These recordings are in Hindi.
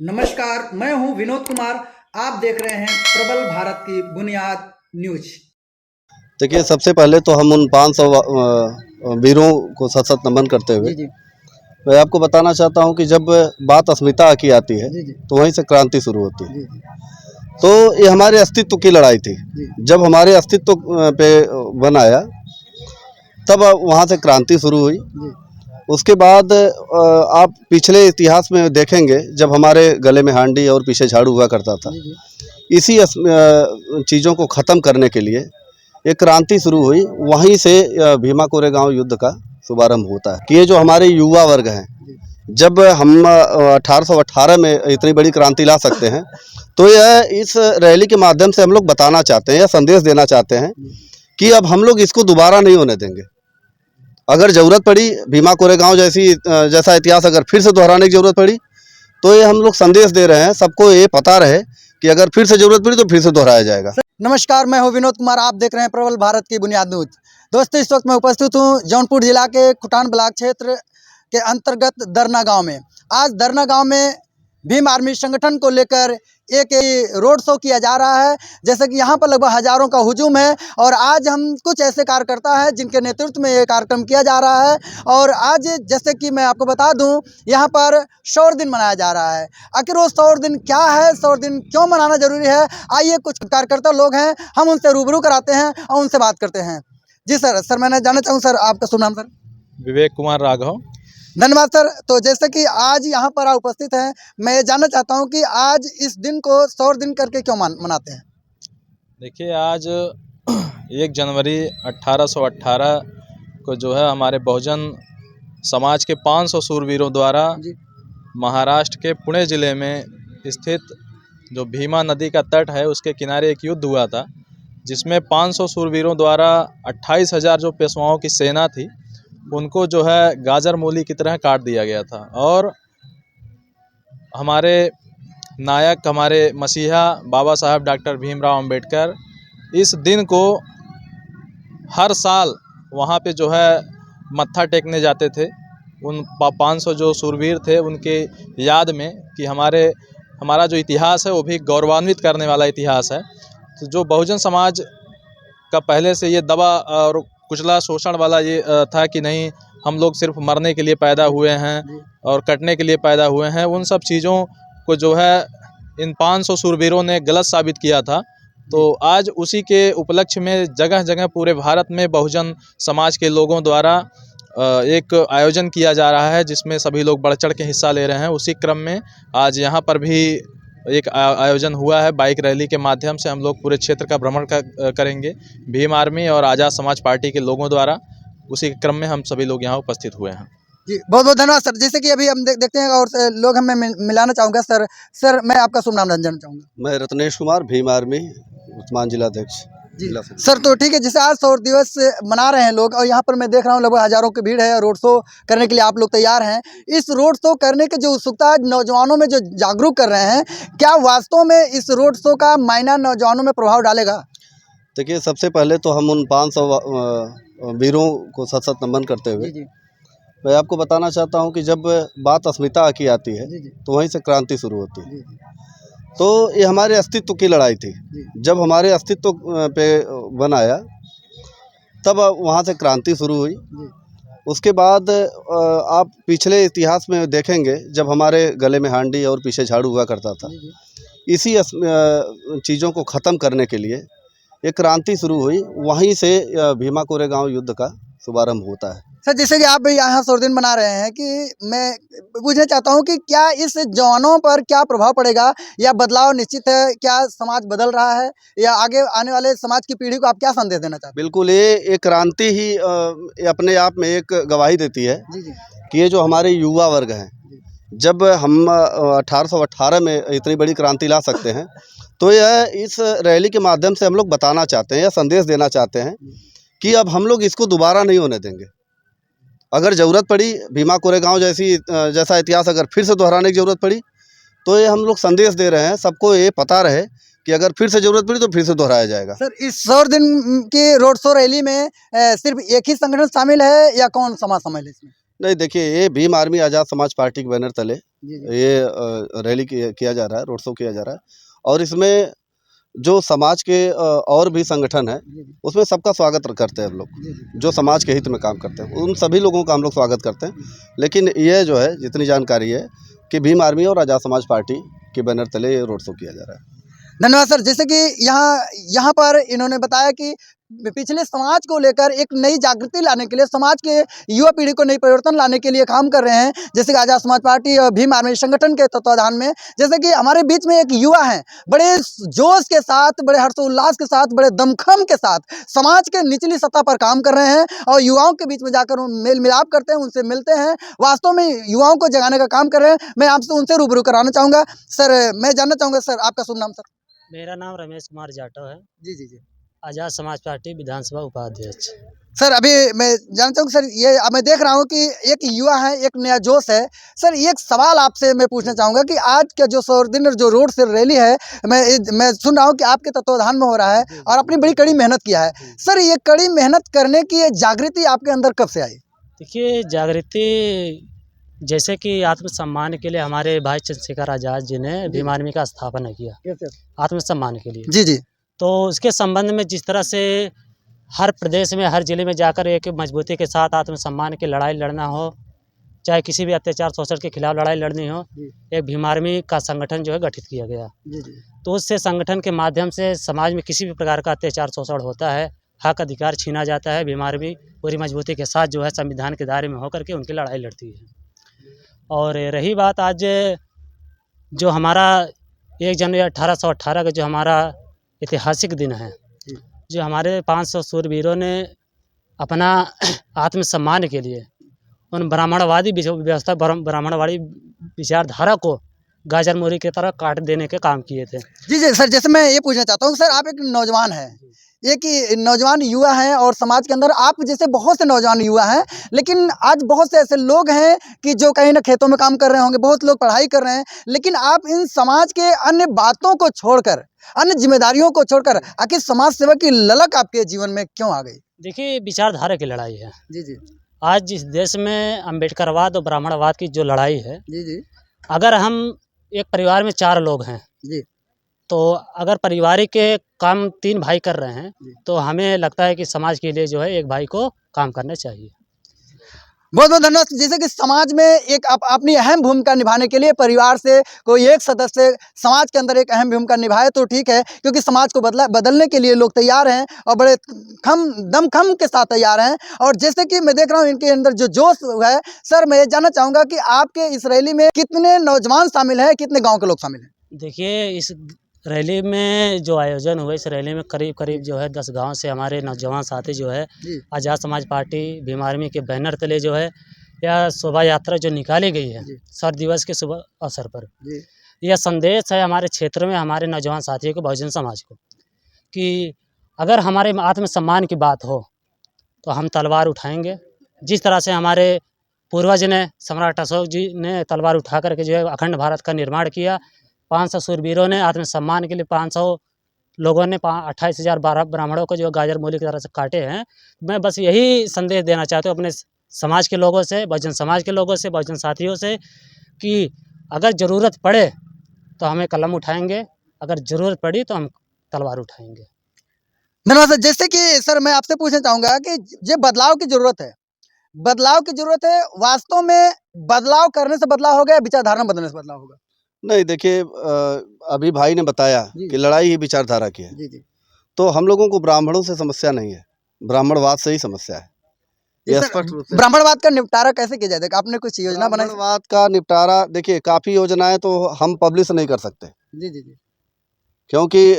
नमस्कार, मैं हूं विनोद कुमार। आप देख रहे हैं प्रबल भारत की बुनियाद न्यूज। देखिए, सबसे पहले तो हम उन 500 वीरों को सत सत नमन करते हुए जी। मैं आपको बताना चाहता हूं कि जब बात अस्मिता की आती है जी। तो वहीं से क्रांति शुरू होती है। जी। तो ये हमारे अस्तित्व की लड़ाई थी। जी। जब हमारे अस्तित्व पे बन आया तब वहाँ से क्रांति शुरू हुई। जी। उसके बाद आप पिछले इतिहास में देखेंगे जब हमारे गले में हांडी और पीछे झाड़ू हुआ करता था। जी। इसी चीज़ों को ख़त्म करने के लिए एक क्रांति शुरू हुई। वहीं से भीमा कोरेगांव युद्ध का शुभारंभ होता है कि ये जो हमारे युवा वर्ग हैं, जब हम 1818 में इतनी बड़ी क्रांति ला सकते हैं तो यह इस रैली के माध्यम से हम लोग बताना चाहते हैं या संदेश देना चाहते हैं कि अब हम लोग इसको दोबारा नहीं होने देंगे। अगर ज़रूरत पड़ी भीमा कोरेगांव जैसा इतिहास अगर फिर से दोहराने की ज़रूरत पड़ी तो ये हम लोग संदेश दे रहे हैं, सबको ये पता रहे कि अगर फिर से ज़रूरत पड़ी तो फिर से दोहराया जाएगा। नमस्कार, मैं हूं विनोद कुमार। आप देख रहे हैं प्रबल भारत की बुनियाद न्यूज। दोस्तों, इस वक्त मैं उपस्थित हूं जौनपुर जिला के खुटान ब्लॉक क्षेत्र के अंतर्गत दरना गांव में। आज दरना गांव में भीम आर्मी संगठन को लेकर एक रोड शो किया जा रहा है। जैसे कि यहाँ पर लगभग हजारों का हुजूम है और आज हम कुछ ऐसे कार्यकर्ता हैं जिनके नेतृत्व में ये कार्यक्रम किया जा रहा है। और आज जैसे कि मैं आपको बता दूं, यहाँ पर सौर दिन मनाया जा रहा है। आखिर वो सौर दिन क्या है, सौर दिन क्यों मनाना जरूरी है, आइए कुछ कार्यकर्ता लोग हैं, हम उनसे रूबरू कराते हैं और उनसे बात करते हैं। जी सर, मैं जानना चाहूँ सर, आपका शुभ नाम? सर विवेक कुमार राघव। धन्यवाद सर। तो जैसे कि आज यहाँ पर आप उपस्थित हैं, मैं ये जानना चाहता हूँ कि आज इस दिन को सौर दिन करके क्यों मनाते हैं? देखिए, आज 1 जनवरी 1818 को जो है हमारे बहुजन समाज के 500 शूरवीरों द्वारा महाराष्ट्र के पुणे ज़िले में स्थित जो भीमा नदी का तट है उसके किनारे एक युद्ध हुआ था, जिसमें 500 शूरवीरों द्वारा 28,000 जो पेशवाओं की सेना थी उनको जो है गाजर मूली की तरह काट दिया गया था। और हमारे नायक, हमारे मसीहा बाबा साहब डॉक्टर भीमराव अंबेडकर इस दिन को हर साल वहाँ पे जो है मत्था टेकने जाते थे। उन 500 जो शूरवीर थे उनके याद में कि हमारा जो इतिहास है वो भी गौरवान्वित करने वाला इतिहास है। तो जो बहुजन समाज का पहले से ये दबा और कुचला शोषण वाला ये था कि नहीं, हम लोग सिर्फ मरने के लिए पैदा हुए हैं और कटने के लिए पैदा हुए हैं, उन सब चीज़ों को जो है इन 500 शूरवीरों ने गलत साबित किया था। तो आज उसी के उपलक्ष्य में जगह जगह पूरे भारत में बहुजन समाज के लोगों द्वारा एक आयोजन किया जा रहा है, जिसमें सभी लोग बढ़ चढ़ के हिस्सा ले रहे हैं। उसी क्रम में आज यहाँ पर भी एक आयोजन हुआ है। बाइक रैली के माध्यम से हम लोग पूरे क्षेत्र का भ्रमण करेंगे भीम आर्मी और आज़ाद समाज पार्टी के लोगों द्वारा। उसी क्रम में हम सभी लोग यहाँ उपस्थित हुए हैं। जी, बहुत बहुत धन्यवाद सर। जैसे कि अभी हम देखते हैं और लोग हमें मिलाना चाहूँगा। सर मैं आपका शुभ नाम जानना चाहूँगा? मैं रत्नेश कुमार, भीम आर्मी वर्तमान जिलाध्यक्ष। जी सर, तो ठीक है, जैसे आज सौर दिवस मना रहे हैं लोग और यहाँ पर मैं देख रहा हूँ लगभग हजारों की भीड़ है। रोड शो करने के लिए आप लोग तैयार हैं। इस रोड शो करने की जो उत्सुकता नौजवानों में जो जागरूक कर रहे हैं, क्या वास्तव में इस रोड शो का मायना नौजवानों में प्रभाव डालेगा? देखिए, सबसे पहले तो हम उन 500 वीरों को सत सत नमन करते हुए मैं आपको बताना चाहता हूं कि जब बात अस्मिता की आती है तो वहीं से क्रांति शुरू होती है। तो ये हमारे अस्तित्व की लड़ाई थी। जब हमारे अस्तित्व पे बन आया तब वहाँ से क्रांति शुरू हुई। उसके बाद आप पिछले इतिहास में देखेंगे जब हमारे गले में हांडी और पीछे झाड़ू हुआ करता था। इसी चीज़ों को ख़त्म करने के लिए एक क्रांति शुरू हुई। वहीं से भीमा कोरेगांव युद्ध का शुभारंभ होता है। सर, जैसे कि आप यहाँ सौर दिन मना रहे हैं, कि मैं पूछना चाहता हूँ कि क्या इस जवानों पर क्या प्रभाव पड़ेगा या बदलाव निश्चित है? क्या समाज बदल रहा है या आगे आने वाले समाज की पीढ़ी को आप क्या संदेश देना चाहते हैं? बिल्कुल, ये क्रांति ही अपने आप में एक गवाही देती है कि ये जो हमारे युवा वर्ग हैं, जब हम 1818 में इतनी बड़ी क्रांति ला सकते हैं तो यह इस रैली के माध्यम से हम लोग बताना चाहते हैं या संदेश देना चाहते हैं कि अब हम लोग इसको दोबारा नहीं होने देंगे। अगर ज़रूरत पड़ी भीमा कोरेगांव जैसा इतिहास अगर फिर से दोहराने की ज़रूरत पड़ी तो ये हम लोग संदेश दे रहे हैं, सबको ये पता रहे कि अगर फिर से ज़रूरत पड़ी तो फिर से दोहराया जाएगा। सर, इस सौर दिन की रोड शो रैली में सिर्फ एक ही संगठन शामिल है या कौन समाज शामिल है इसमें? नहीं, देखिए, ये भीम आर्मी आज़ाद समाज पार्टी के बैनर तले ये रैली किया जा रहा है, रोड शो किया जा रहा है। और इसमें जो समाज के और भी संगठन है उसमें सबका स्वागत करते हैं हम लोग, जो समाज के हित में काम करते हैं उन सभी लोगों का हम लोग स्वागत करते हैं। लेकिन ये जो है जितनी जानकारी है कि भीम आर्मी और आज़ाद समाज पार्टी के बैनर तले ये रोड शो किया जा रहा है। धन्यवाद सर। जैसे कि यहाँ पर इन्होंने बताया कि पिछले समाज को लेकर एक नई जागृति लाने के लिए, समाज के युवा पीढ़ी को नई परिवर्तन लाने के लिए काम कर रहे हैं, जैसे कि आज़ाद समाज पार्टी और भीम आर्मी संगठन के तत्वाधान में। जैसे कि हमारे बीच में एक युवा हैं, बड़े जोश के साथ, बड़े हर्षोल्लास के साथ, बड़े दमखम के साथ समाज के निचली सतह पर काम कर रहे हैं और युवाओं के बीच में जाकर मेल मिलाप करते हैं, उनसे मिलते हैं, वास्तव में युवाओं को जगाने का काम कर रहे हैं। मैं आपसे उनसे रूबरू कराना चाहूँगा। सर, मैं जानना चाहूँगा सर, आपका शुभ नाम? सर, मेरा नाम रमेश कुमार जाटव है। जी। आज़ाद समाज पार्टी विधानसभा उपाध्यक्ष। सर, अभी मैं जानना चाहूँगा सर, ये अब मैं देख रहा हूँ कि एक युवा है, एक नया जोश है। सर, एक सवाल आपसे मैं पूछना चाहूँगा कि आज का जो 100 दिन जो रोड से रैली है, मैं सुन रहा हूँ कि आपके तत्वाधान में हो रहा है और अपनी बड़ी कड़ी मेहनत किया है। सर, ये कड़ी मेहनत करने की ये जागृति आपके अंदर कब से आई? देखिए, जागृति जैसे कि आत्मसम्मान के लिए हमारे भाई चंद्रशेखर आज़ाद जी ने भीम आर्मी का स्थापना किया आत्मसम्मान के लिए। जी। तो उसके संबंध में जिस तरह से हर प्रदेश में, हर जिले में जाकर एक मजबूती के साथ आत्मसम्मान की लड़ाई लड़ना हो, चाहे किसी भी अत्याचार शोषण के खिलाफ लड़ाई लड़नी हो, एक भीम आर्मी का संगठन जो है गठित किया गया। तो उससे संगठन के माध्यम से समाज में किसी भी प्रकार का अत्याचार शोषण होता है, हक अधिकार छीना जाता है, भीम आर्मी पूरी मजबूती के साथ जो है संविधान के दायरे में होकर के उनकी लड़ाई लड़ती है। और रही बात आज जो हमारा 1 जनवरी 1818 का जो हमारा ऐतिहासिक दिन है, जो हमारे 500 शूरवीरों ने अपना आत्मसम्मान के लिए उन ब्राह्मणवादी व्यवस्था, ब्राह्मणवादी विचारधारा को गाजर मूरी की तरह काट देने के काम किए थे। जी सर, जैसे मैं ये पूछना चाहता हूँ सर, आप एक नौजवान हैं, एक ही नौजवान युवा हैं और समाज के अंदर आप जैसे बहुत से नौजवान युवा हैं, लेकिन आज बहुत से ऐसे लोग हैं कि जो कहीं ना खेतों में काम कर रहे होंगे, बहुत लोग पढ़ाई कर रहे हैं, लेकिन आप इन समाज के अन्य बातों को छोड़कर, अन्य जिम्मेदारियों को छोड़कर आखिर समाज सेवा की ललक आपके जीवन में क्यों आ गई? देखिए, विचारधारा की लड़ाई है। जी। आज जिस देश में अम्बेडकरवाद और ब्राह्मणवाद की जो लड़ाई है, जी। अगर हम एक परिवार में 4 लोग हैं जी, तो अगर पारिवारिक के काम 3 भाई कर रहे हैं, तो हमें लगता है कि समाज के लिए जो है एक भाई को काम करना चाहिए। बहुत बहुत धन्यवाद। जैसे कि समाज में एक अपनी अहम भूमिका निभाने के लिए परिवार से कोई एक सदस्य समाज के अंदर एक अहम भूमिका निभाए तो ठीक है, क्योंकि समाज को बदलने के लिए लोग तैयार हैं और बड़े दमखम के साथ तैयार हैं। और जैसे कि मैं देख रहा हूँ इनके अंदर जो जोश है, सर मैं ये जानना चाहूँगा कि आपके इस रैली में कितने नौजवान शामिल हैं, कितने गाँव के लोग शामिल हैं? देखिए, इस रैली में जो आयोजन हुआ, इस रैली में करीब जो है 10 गांव से हमारे नौजवान साथी जो है आज़ाद समाज पार्टी भीम आर्मी के बैनर तले जो है यह शोभा यात्रा जो निकाली गई है 100 दिवस के शुभ अवसर पर, यह संदेश है हमारे क्षेत्र में हमारे नौजवान साथियों को, बहुजन समाज को, कि अगर हमारे आत्मसम्मान की बात हो तो हम तलवार उठाएंगे। जिस तरह से हमारे पूर्वज ने, सम्राट अशोक जी ने तलवार उठा करके जो है अखंड भारत का निर्माण किया, 500 शूरवीरों ने आत्मसम्मान के लिए 500 लोगों ने 28,000 ब्राह्मणों को जो गाजर मूली की तरह से काटे हैं। मैं बस यही संदेश देना चाहता हूँ अपने समाज के लोगों से, बहुजन समाज के लोगों से, बहुजन साथियों से, कि अगर ज़रूरत पड़े तो हमें कलम उठाएंगे, अगर ज़रूरत पड़ी तो हम तलवार उठाएंगे। धन्यवाद सर। जैसे कि सर मैं आपसे पूछना चाहूँगा कि ये बदलाव की ज़रूरत है, वास्तव में बदलाव करने से बदलाव होगा या विचारधारा बदलने से बदलाव होगा? नहीं, देखिए अभी भाई ने बताया कि लड़ाई ही विचारधारा की है। जी। तो हम लोगों को ब्राह्मणों से समस्या नहीं है, ब्राह्मणवाद से ही समस्या है। ये स्पष्ट रूप से ब्राह्मणवाद का निपटारा कैसे किया जाएगा? आपने कुछ योजना बनाई? ब्राह्मणवाद का निपटारा देखिए, काफ़ी योजनाएं तो हम पब्लिश नहीं कर सकते। जी। क्योंकि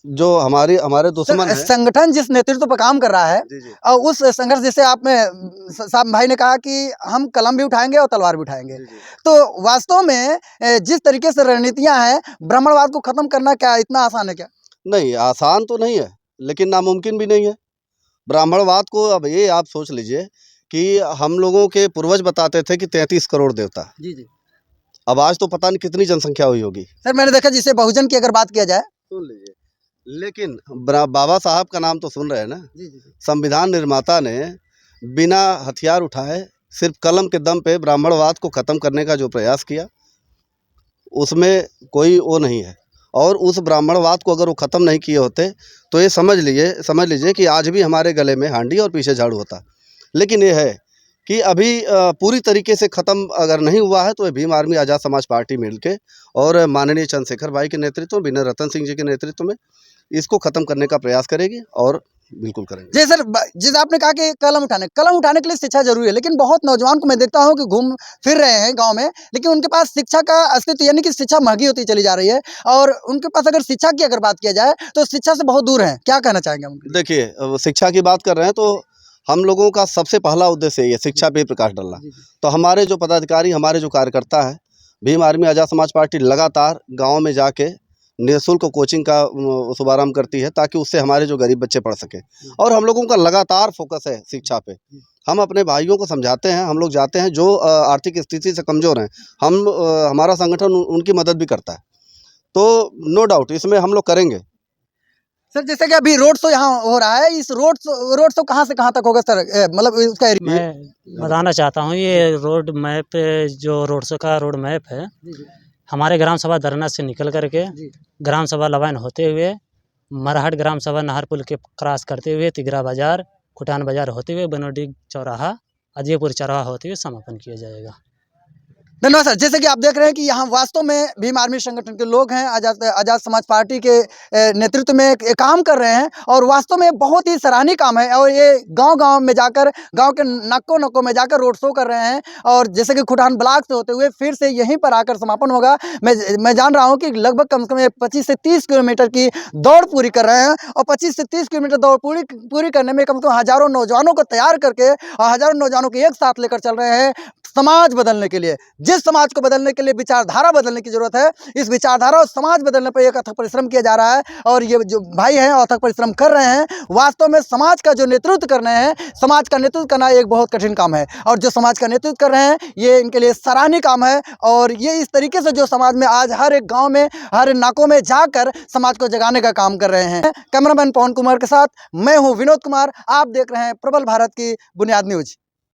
जो हमारे दुश्मन है, संगठन जिस नेतृत्व पर काम कर रहा है और उस संघर्ष, जैसे आप में साहब भाई ने कहा कि हम कलम भी उठाएंगे और तलवार भी उठाएंगे, तो वास्तव में जिस तरीके से रणनीतियां हैं, ब्राह्मणवाद को खत्म करना क्या इतना आसान है क्या? नहीं, आसान तो नहीं है, लेकिन नामुमकिन भी नहीं है। ब्राह्मणवाद को अब ये आप सोच लीजिए कि हम लोगों के पूर्वज बताते थे कि 33 करोड़ देवता। जी। अब आज तो पता नहीं कितनी जनसंख्या हुई होगी। सर मैंने देखा, जिसे बहुजन की अगर बात किया जाए, सुन लीजिए, लेकिन बाबा साहब का नाम तो सुन रहे हैं ना। जी। संविधान निर्माता ने बिना हथियार उठाए सिर्फ कलम के दम पे ब्राह्मणवाद को ख़त्म करने का जो प्रयास किया, उसमें कोई वो नहीं है। और उस ब्राह्मणवाद को अगर वो ख़त्म नहीं किए होते तो ये समझ लीजिए कि आज भी हमारे गले में हांडी और पीछे झाड़ू होता। लेकिन ये है कि अभी पूरी तरीके से ख़त्म अगर नहीं हुआ है तो ये भीम आर्मी आज़ाद समाज पार्टी मिलके और माननीय चंद्रशेखर भाई के नेतृत्व में, विनय रतन सिंह जी के नेतृत्व में इसको ख़त्म करने का प्रयास करेगी और बिल्कुल करेंगे। जी सर, जैसे आपने कहा कि कलम उठाने के लिए शिक्षा जरूरी है, लेकिन बहुत नौजवान को मैं देखता हूँ कि घूम फिर रहे हैं गांव में, लेकिन उनके पास शिक्षा का अस्तित्व, यानी कि शिक्षा महंगी होती चली जा रही है और उनके पास अगर शिक्षा की अगर बात किया जाए तो शिक्षा से बहुत दूर है। क्या कहना चाहेंगे उनके लिए? देखिए, शिक्षा की बात कर रहे हैं तो हम लोगों का सबसे पहला उद्देश्य ये शिक्षा पे प्रकाश डालना। तो हमारे जो पदाधिकारी, हमारे जो कार्यकर्ता हैं, भीम आर्मी आज़ाद समाज पार्टी लगातार गाँव में जाके निःशुल्क कोचिंग का शुभारंभ करती है ताकि उससे हमारे जो गरीब बच्चे पढ़ सकें। और हम लोगों का लगातार फोकस है शिक्षा पे। हम अपने भाइयों को समझाते हैं, हम लोग जाते हैं जो आर्थिक स्थिति से कमज़ोर हैं, हमारा संगठन उनकी मदद भी करता है। तो नो डाउट इसमें हम लोग करेंगे। सर, जैसे कि अभी रोड शो यहाँ हो रहा है, इस रोड शो कहाँ से कहाँ तक होगा सर? मतलब उसका एरिया मैं बताना चाहता हूँ, ये रोड मैप जो रोड शो का रोड मैप है, हमारे ग्राम सभा दरना से निकल करके ग्राम सभा लवाइन होते हुए मरहट ग्राम सभा नहर पुल के क्रॉस करते हुए तिगरा बाजार, खुटान बाजार होते हुए बनोडी चौराहा, अजयपुर चौराहा होते हुए समापन किया जाएगा। धन्यवाद सर। जैसे कि आप देख रहे हैं कि यहाँ वास्तव में भीम आर्मी संगठन के लोग हैं, आज़ाद समाज पार्टी के नेतृत्व में काम कर रहे हैं और वास्तव में बहुत ही सराहनीय काम है। और ये गांव-गांव में जाकर, गांव के नक्कों-नक्कों में जाकर रोड शो कर रहे हैं और जैसे कि खुटान ब्लॉक से होते हुए फिर से यहीं पर आकर समापन होगा। मैं जान रहा हूँ कि लगभग कम से कम 25 से 30 किलोमीटर की दौड़ पूरी कर रहे हैं और 25 से 30 किलोमीटर दौड़ पूरी करने में कम से कम हज़ारों नौजवानों को तैयार करके और हज़ारों नौजवानों को एक साथ लेकर चल रहे हैं समाज बदलने के लिए। जिस समाज को बदलने के लिए विचारधारा बदलने की जरूरत है, इस विचारधारा और समाज बदलने पर एक अथक परिश्रम किया जा रहा है और ये जो भाई हैं अथक परिश्रम कर रहे हैं। वास्तव में समाज का जो नेतृत्व करना है, समाज का नेतृत्व करना एक बहुत कठिन काम है और जो समाज का नेतृत्व कर रहे हैं ये इनके लिए सराहनीय काम है। और ये इस तरीके से जो समाज में आज हर एक गाँव में, हर नाकों में जाकर समाज को जगाने का काम कर रहे हैं। कैमरामैन पवन कुमार के साथ मैं हूँ विनोद कुमार। आप देख रहे हैं प्रबल भारत की बुनियाद न्यूज।